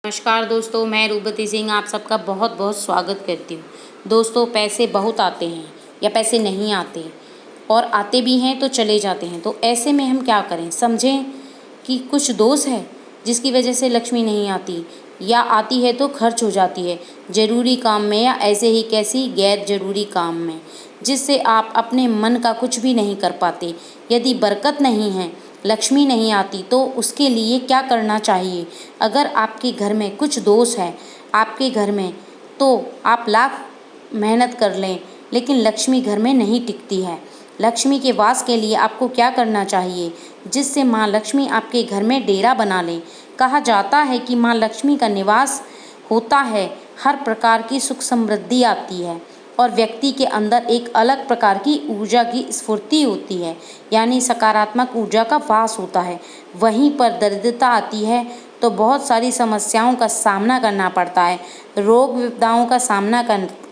नमस्कार दोस्तों, मैं रूपवती सिंह आप सबका बहुत बहुत स्वागत करती हूँ। दोस्तों, पैसे बहुत आते हैं या पैसे नहीं आते, और आते भी हैं तो चले जाते हैं। तो ऐसे में हम क्या करें? समझें कि कुछ दोष है जिसकी वजह से लक्ष्मी नहीं आती, या आती है तो खर्च हो जाती है ज़रूरी काम में, या ऐसे ही कैसी गैर ज़रूरी काम में, जिससे आप अपने मन का कुछ भी नहीं कर पाते। यदि बरकत नहीं है, लक्ष्मी नहीं आती, तो उसके लिए क्या करना चाहिए? अगर आपके घर में कुछ दोष है आपके घर में, तो आप लाख मेहनत कर लें लेकिन लक्ष्मी घर में नहीं टिकती है। लक्ष्मी के वास के लिए आपको क्या करना चाहिए जिससे माँ लक्ष्मी आपके घर में डेरा बना लें? कहा जाता है कि माँ लक्ष्मी का निवास होता है, हर प्रकार की सुख समृद्धि आती है और व्यक्ति के अंदर एक अलग प्रकार की ऊर्जा की स्फूर्ति होती है, यानी सकारात्मक ऊर्जा का वास होता है। वहीं पर दरिद्रता आती है तो बहुत सारी समस्याओं का सामना करना पड़ता है, रोग विपदाओं का सामना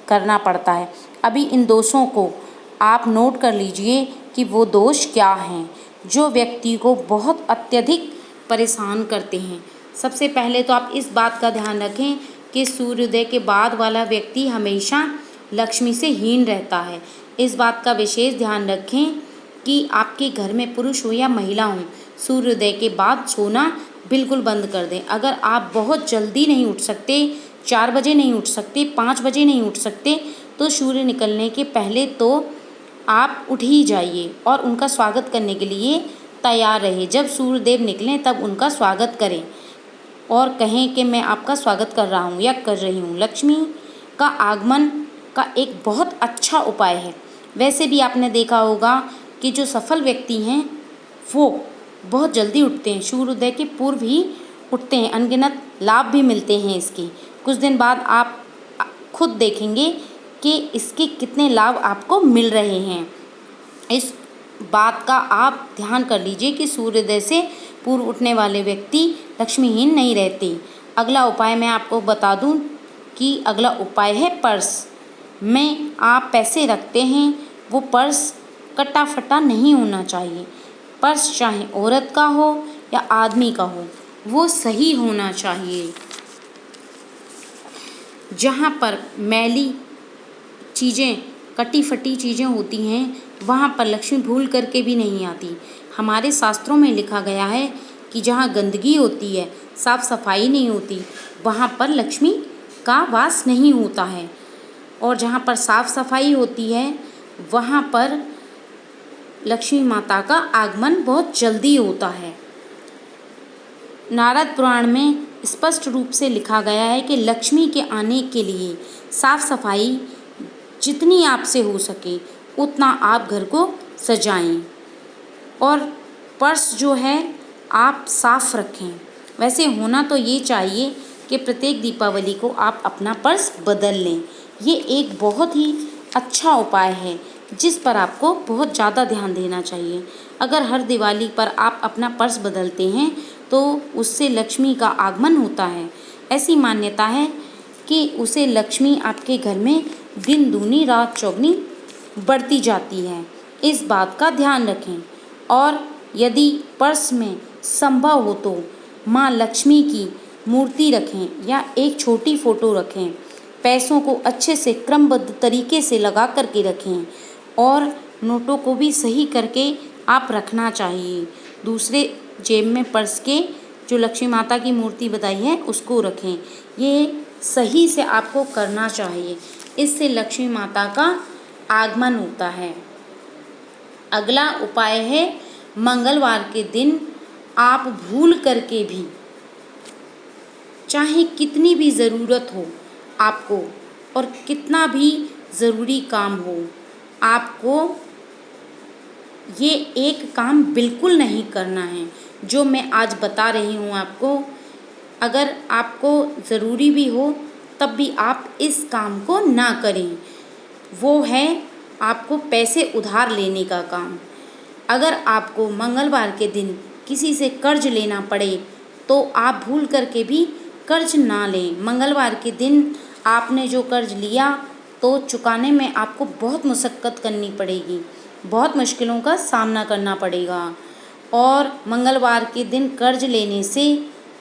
करना पड़ता है। अभी इन दोषों को आप नोट कर लीजिए कि वो दोष क्या हैं जो व्यक्ति को बहुत अत्यधिक परेशान करते हैं। सबसे पहले तो आप इस बात का ध्यान रखें कि सूर्योदय के बाद वाला व्यक्ति हमेशा लक्ष्मी से हीन रहता है। इस बात का विशेष ध्यान रखें कि आपके घर में पुरुष हो या महिला हो, सूर्योदय के बाद सोना बिल्कुल बंद कर दें। अगर आप बहुत जल्दी नहीं उठ सकते, 4 बजे नहीं उठ सकते, 5 बजे नहीं उठ सकते, तो सूर्य निकलने के पहले तो आप उठ ही जाइए और उनका स्वागत करने के लिए तैयार रहिए। जब सूर्यदेव निकलें तब उनका स्वागत करें और कहें कि मैं आपका स्वागत कर रहा हूँ या कर रही हूँ। लक्ष्मी का आगमन का एक बहुत अच्छा उपाय है। वैसे भी आपने देखा होगा कि जो सफल व्यक्ति हैं वो बहुत जल्दी उठते हैं, सूर्योदय के पूर्व ही उठते हैं। अनगिनत लाभ भी मिलते हैं इसके। कुछ दिन बाद आप खुद देखेंगे कि इसके कितने लाभ आपको मिल रहे हैं। इस बात का आप ध्यान कर लीजिए कि सूर्योदय से पूर्व उठने वाले व्यक्ति लक्ष्मीहीन नहीं रहते। अगला उपाय मैं आपको बता दूं कि अगला उपाय है पर्स में आप पैसे रखते हैं, वो पर्स कटा फटा नहीं होना चाहिए। पर्स चाहे औरत का हो या आदमी का हो, वो सही होना चाहिए। जहाँ पर मैली चीज़ें, कटी फटी चीज़ें होती हैं, वहाँ पर लक्ष्मी भूल करके भी नहीं आती। हमारे शास्त्रों में लिखा गया है कि जहाँ गंदगी होती है, साफ सफाई नहीं होती, वहाँ पर लक्ष्मी का वास नहीं होता है, और जहाँ पर साफ सफाई होती है वहाँ पर लक्ष्मी माता का आगमन बहुत जल्दी होता है। नारद पुराण में स्पष्ट रूप से लिखा गया है कि लक्ष्मी के आने के लिए साफ सफाई जितनी आपसे हो सके उतना आप घर को सजाएं, और पर्स जो है आप साफ रखें। वैसे होना तो ये चाहिए कि प्रत्येक दीपावली को आप अपना पर्स बदल लें। ये एक बहुत ही अच्छा उपाय है जिस पर आपको बहुत ज़्यादा ध्यान देना चाहिए। अगर हर दिवाली पर आप अपना पर्स बदलते हैं तो उससे लक्ष्मी का आगमन होता है। ऐसी मान्यता है कि उसे लक्ष्मी आपके घर में दिन दूनी रात चौगनी बढ़ती जाती है। इस बात का ध्यान रखें, और यदि पर्स में संभव हो तो माँ लक्ष्मी की मूर्ति रखें या एक छोटी फ़ोटो रखें। पैसों को अच्छे से क्रमबद्ध तरीके से लगा करके रखें, और नोटों को भी सही करके आप रखना चाहिए। दूसरे जेब में पर्स के जो लक्ष्मी माता की मूर्ति बताई है उसको रखें। ये सही से आपको करना चाहिए, इससे लक्ष्मी माता का आगमन होता है। अगला उपाय है मंगलवार के दिन आप भूल करके भी, चाहे कितनी भी ज़रूरत हो आपको और कितना भी ज़रूरी काम हो, आपको ये एक काम बिल्कुल नहीं करना है जो मैं आज बता रही हूँ आपको। अगर आपको ज़रूरी भी हो तब भी आप इस काम को ना करें। वो है आपको पैसे उधार लेने का काम। अगर आपको मंगलवार के दिन किसी से कर्ज लेना पड़े तो आप भूल करके भी कर्ज ना लें। मंगलवार के दिन आपने जो कर्ज लिया तो चुकाने में आपको बहुत मशक्क़त करनी पड़ेगी, बहुत मुश्किलों का सामना करना पड़ेगा। और मंगलवार के दिन कर्ज लेने से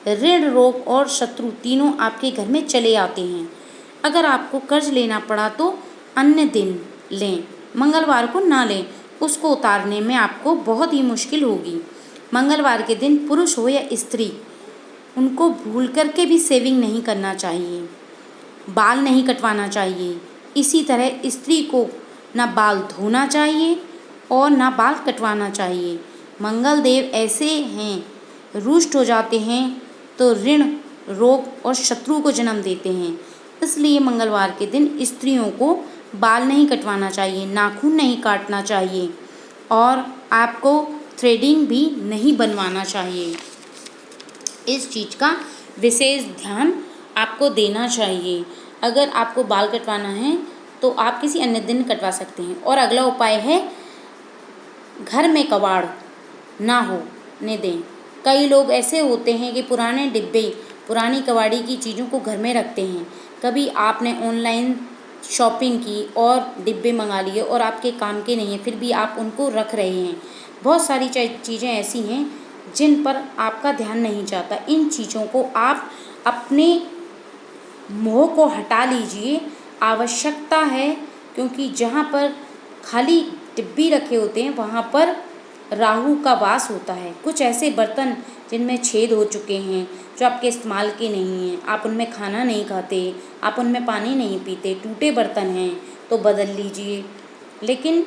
ऋण, रोग और शत्रु तीनों आपके घर में चले आते हैं। अगर आपको कर्ज लेना पड़ा तो अन्य दिन लें, मंगलवार को ना लें, उसको उतारने में आपको बहुत ही मुश्किल होगी। मंगलवार के दिन पुरुष हो या स्त्री, उनको भूल करके भी सेविंग नहीं करना चाहिए, बाल नहीं कटवाना चाहिए। इसी तरह स्त्री को ना बाल धोना चाहिए और ना बाल कटवाना चाहिए। मंगल देव ऐसे हैं, रुष्ट हो जाते हैं तो ऋण, रोग और शत्रु को जन्म देते हैं। इसलिए मंगलवार के दिन स्त्रियों को बाल नहीं कटवाना चाहिए, नाखून नहीं काटना चाहिए और आपको थ्रेडिंग भी नहीं बनवाना चाहिए। इस चीज़ का विशेष ध्यान आपको देना चाहिए। अगर आपको बाल कटवाना है तो आप किसी अन्य दिन कटवा सकते हैं। और अगला उपाय है, घर में कबाड़ ना होने दें। कई लोग ऐसे होते हैं कि पुराने डिब्बे, पुरानी कबाड़ी की चीज़ों को घर में रखते हैं। कभी आपने ऑनलाइन शॉपिंग की और डिब्बे मंगा लिए और आपके काम के नहीं हैं, फिर भी आप उनको रख रहे हैं। बहुत सारी चीज़ें ऐसी हैं जिन पर आपका ध्यान नहीं जाता। इन चीज़ों को आप अपने मोह को हटा लीजिए। आवश्यकता है, क्योंकि जहाँ पर खाली डिब्बी रखे होते हैं वहाँ पर राहु का वास होता है। कुछ ऐसे बर्तन जिनमें छेद हो चुके हैं, जो आपके इस्तेमाल के नहीं हैं, आप उनमें खाना नहीं खाते, आप उनमें पानी नहीं पीते, टूटे बर्तन हैं तो बदल लीजिए। लेकिन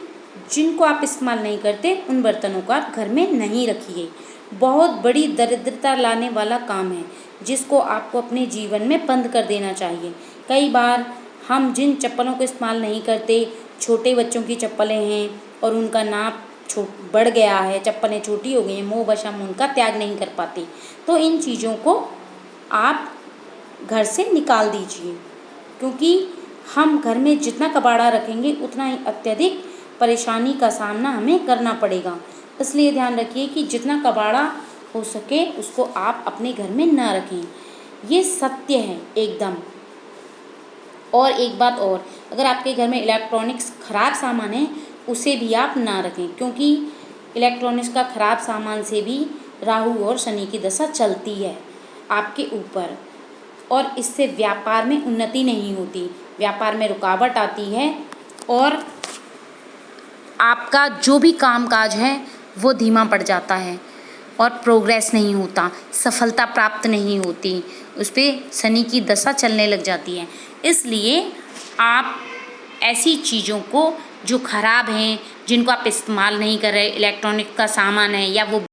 जिनको आप इस्तेमाल नहीं करते उन बर्तनों को आप घर में नहीं रखिए। बहुत बड़ी दरिद्रता लाने वाला काम है, जिसको आपको अपने जीवन में बंद कर देना चाहिए। कई बार हम जिन चप्पलों को इस्तेमाल नहीं करते, छोटे बच्चों की चप्पलें हैं और उनका नाप बढ़ गया है, चप्पलें छोटी हो गई हैं, मोहवश हम उनका त्याग नहीं कर पाते, तो इन चीज़ों को आप घर से निकाल दीजिए। क्योंकि हम घर में जितना कबाड़ा रखेंगे उतना ही अत्यधिक परेशानी का सामना हमें करना पड़ेगा। इसलिए ध्यान रखिए कि जितना कबाड़ा हो सके उसको आप अपने घर में ना रखें। ये सत्य है एकदम। और एक बात और, अगर आपके घर में इलेक्ट्रॉनिक्स ख़राब सामान है उसे भी आप ना रखें, क्योंकि इलेक्ट्रॉनिक्स का ख़राब सामान से भी राहु और शनि की दशा चलती है आपके ऊपर, और इससे व्यापार में उन्नति नहीं होती, व्यापार में रुकावट आती है और आपका जो भी कामकाज है वो धीमा पड़ जाता है और प्रोग्रेस नहीं होता, सफलता प्राप्त नहीं होती, उस पर शनि की दशा चलने लग जाती है। इसलिए आप ऐसी चीज़ों को जो ख़राब हैं, जिनको आप इस्तेमाल नहीं कर रहे, इलेक्ट्रॉनिक का सामान है या वो